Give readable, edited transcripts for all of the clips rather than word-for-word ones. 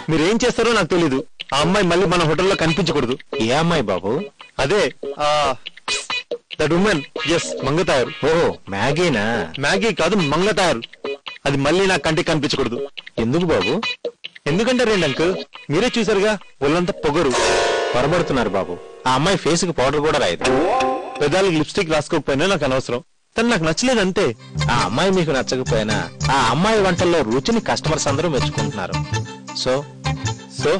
మీరేం చేస్తారో నాకు తెలీదు. ఆ అమ్మాయి మళ్ళీ మన హోటల్లో కనిపించకూడదు. ఏ అమ్మాయి బాబు? అదే దట్ ఉమెన్. ఎస్, మంగతాయారు. ఓహో, మ్యాగీనా? మ్యాగీ కాదు, మంగతాయారు. అది మళ్ళీ నా కంటికి కనిపించకూడదు. ఎందుకు బాబు? ఎందుకంటే రండి అంకుల్, మీరే చూసారుగా, ఒళ్ళంతా పొగరు. పొరబడుతున్నారు బాబు. ఆ అమ్మాయి ఫేస్ కి పౌడర్ కూడా రాయదు. పెదాలకి లిప్స్టిక్ రాసుకోకపోయినా నాకు అనవసరం. తను నాకు నచ్చలేదు అంతే. ఆ అమ్మాయి మీకు నచ్చకపోయినా ఆ అమ్మాయి వంటల్లో రుచిని కస్టమర్స్ అందరూ మెచ్చుకుంటున్నారు. సో సో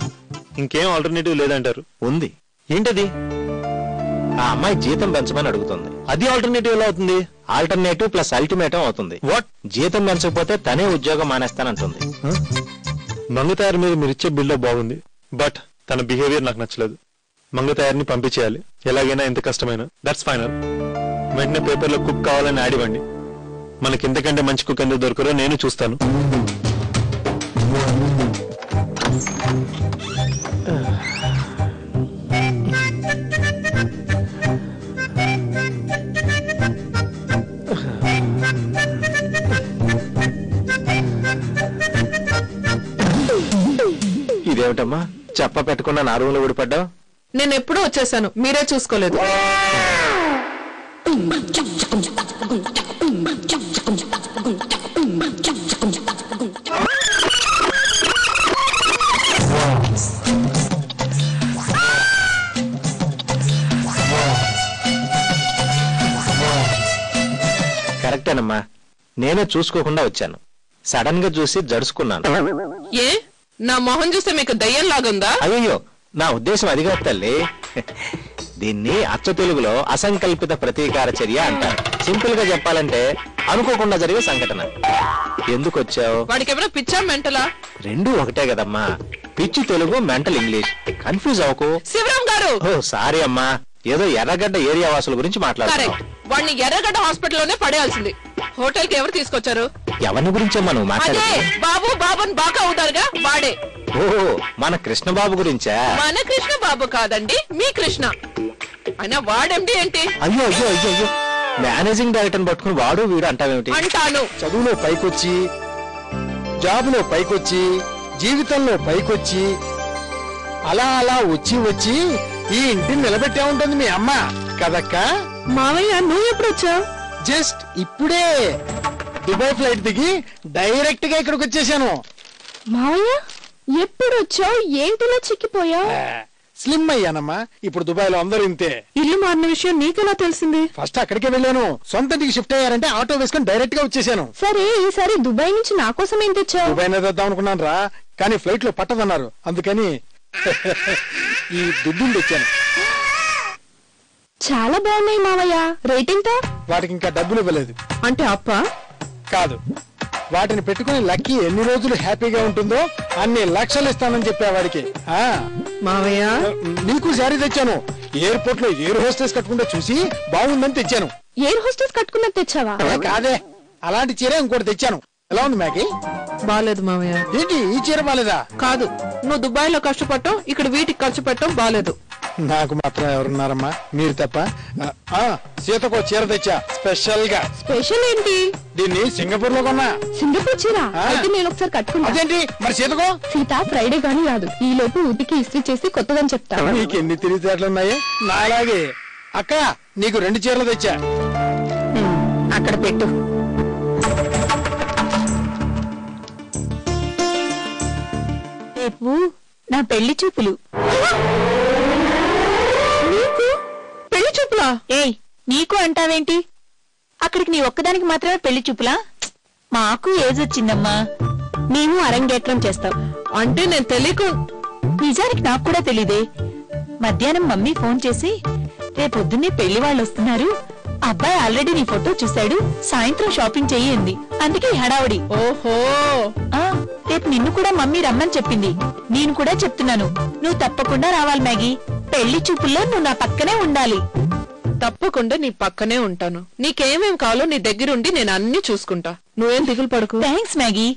ఇంకేం ఆల్టర్నేటివ్ లేదంటారు? ఉంది. ఏంటది? ఆ అమ్మాయి జీతం పెంచమని అడుగుతుంది. అది ఆల్టర్నేటివ్ ఎలా అవుతుంది? ఆల్టర్నేటివ్ ప్లస్ అల్టిమేటం అవుతుంది. వాట్? జీతం పెంచకపోతే తనే ఉద్యోగం మానేస్తానంటుంది. మంగతాయారు మీద మీరు ఇచ్చే బిల్డప్ బాగుంది, బట్ తన బిహేవియర్ నాకు నచ్చలేదు. మంగతాయారిని పంపించేయాలి, ఎలాగైనా ఎంత కష్టమైనా. That's final. వెంటనే పేపర్లో కుక్ కావాలని యాడ్ ఇవ్వండి. మనకి ఇంతకంటే మంచి కుక్ ఎందుకు దొరకరో నేను చూస్తాను. ఇదేమిటమ్మా, చెప్ప పెట్టకుండా నా రూమ్ లో ఊడిపడ్డావు? నేను ఎప్పుడూ వచ్చేసాను, మీరే చూసుకోలేదు. కరెక్టేనమ్మా, నేనే చూసుకోకుండా వచ్చాను. సడన్ గా చూసి జడుచుకున్నాను. ఏ, నా మొహం చూస్తే మీకు దయ్యం లాగుందా? అయ్యో, నా ఉద్దేశం అది కాదు తల్లి. దీన్ని అచ్చ తెలుగులో అసంకల్పిత ప్రతీకార చర్య అంటారు. సింపుల్ గా చెప్పాలంటే అనుకోకుండా జరిగే సంఘటన. ఎందుకు వచ్చావు? వాడికి ఎవరో పిచ్చా మెంటలా? రెండూ ఒకటే కదమ్మా. పిచ్చి తెలుగు, మెంటల్ ఇంగ్లీష్. కన్ఫ్యూజ్ అవ్వకు. శివరాం గారు! ఓ సారీ అమ్మా, ఏదో ఎర్రగడ్డ ఏరియా వాసుల గురించి మాట్లాడుతున్నావు. వాడిని ఎర్రగడ్డ హాస్పిటల్లోనే పడేయాల్సింది. హోటల్ కి ఎవరు తీసుకొచ్చారు? ఎవరిని గురించమ్మా నువ్వు మాట్లాడే? బాబు బాబుని బాగా అవుతారుగా, వాడే. ఓ, మన కృష్ణబాబు గురించా? మన కృష్ణ బాబు కాదండి, మీ కృష్ణ. అయినా వాడేంటి ఏంటి? అయ్యో అయ్యో అయ్యో అయ్యో, మేనేజింగ్ డైరెక్టర్ పట్టుకుని వాడు వీడు అంటావేమిటి? అంటాను. చదువులో పైకొచ్చి, జాబులో పైకొచ్చి, జీవితంలో పైకొచ్చి, అలా అలా వచ్చి వచ్చి ఈ ఇంటిని నిలబెట్టే ఉంటుంది మీ అమ్మ కదక్క. మావయ్య, నువ్వు ఎప్పుడు వచ్చావు? జస్ట్ ఇప్పుడే దుబాయ్ ఫ్లైట్ దిగి డైరెక్ట్ గా ఇక్కడికి వచ్చేసాను. మావయ్య, ఎప్పుడు వచ్చావు? ఏంటిలా చిక్కిపోయావు? స్లిమ్ అయ్యానమ్మా. ఇప్పుడు దుబాయ్ లో అందరూ ఇంతే. ఇల్లు మారిన విషయం నీకెలా తెలిసింది? ఫస్ట్ అక్కడికే వెళ్ళాను. సొంత ఇంటికి షిఫ్ట్ అయ్యారంటే ఆటో వేసుకుని డైరెక్ట్ గా వచ్చేసాను. సరే, ఈసారి దుబాయ్ నుంచి నా కోసం ఏం తెచ్చావు? దుబాయ్ తెద్దాం అనుకున్నాను రా, కానీ ఫ్లైట్ లో పట్టదన్నారు. అందుకని ఈ దుడ్డుని తెచ్చాను. చాలా బాగున్నాయి మావయ్య. రేటింగ్ తో? వాటికి ఇంకా డబ్బులు ఇవ్వలేదు. అంటే అప్ప కాదు, వాటిని పెట్టుకుని లక్కీ ఎన్ని రోజులు హ్యాపీగా ఉంటుందో అన్ని లక్షలు ఇస్తానని చెప్పా వాడికి. మావయ్య, నీకు శారీ తెచ్చాను. ఎయిర్పోర్ట్ లో ఎయిర్ హోస్టెస్ కట్టుకుంటే చూసి బాగుందని తెచ్చాను. ఎయిర్ హోస్టెస్ కట్టుకున్నది తెచ్చావా? కాదే, అలాంటి చీర ఇంకోటి తెచ్చాను. ఎలా ఉంది మ్యాగీ? బాలేదు మావయ్య. ఏంటి ఈ చీర బాలేదా? కాదు, నువ్వు దుబాయ్ లో కష్టపడటం, ఇక్కడ వీటికి ఖర్చు పెట్టడం బాలేదు. నాకు మాత్రం ఎవరున్నారమ్మా, మీరు తప్ప. సీతకో చీర తెచ్చా స్పెషల్ గా. స్పెషల్ ఏంటి? దీన్ని సింగపూర్ లో కొన్నా. సింగపూర్ చీర? అయితే నేను ఒకసారి కట్టుకుంటా. అదేంటి మరి సీతకో? సీత ఫ్రైడే గానీ రాదు. ఈ లోపు ఉతికి ఇస్త్రీ చేసి కొత్తదని చెప్తా. నీకు ఎన్ని తెలివితేటలున్నాయి? నాలాగే. అక్క, నీకు 2 చీరలు తెచ్చా. అక్కడ పెట్టు. రేపు నా పెళ్లి చూపులు. నీకు పెళ్లి చూపులా? ఏయ్, నీకు అంటావేంటి? అక్కడికి నీ ఒక్కదానికి మాత్రమే పెళ్లి చూపులా? మాకు ఏజ్ వచ్చిందమ్మా, మేము అరంగేట్రం చేస్తాం. అంటే నేను తెలియకు. నిజానికి నాకు కూడా తెలీదే. మధ్యాహ్నం మమ్మీ ఫోన్ చేసి, రేపొద్దున్నే పెళ్లి వాళ్ళు వస్తున్నారు, అబ్బాయి ఆల్రెడీ నీ ఫోటో చూశాడు, సాయంత్రం షాపింగ్ చెయ్యింది, అందుకే హడావుడి. ఓహో, రేపు నిన్ను కూడా మమ్మీ రమ్మని చెప్పింది. నేను కూడా చెప్తున్నాను, నువ్వు తప్పకుండా రావాలి మ్యాగీ. పెళ్లి చూపుల్లో నువ్వు నా పక్కనే ఉండాలి. తప్పకుండా నీ పక్కనే ఉంటాను. నీకేమేం కావాలో నీ దగ్గరుండి నేను అన్ని చూసుకుంటా. నువ్వేం దిగులు పడకు. Thanks Maggi.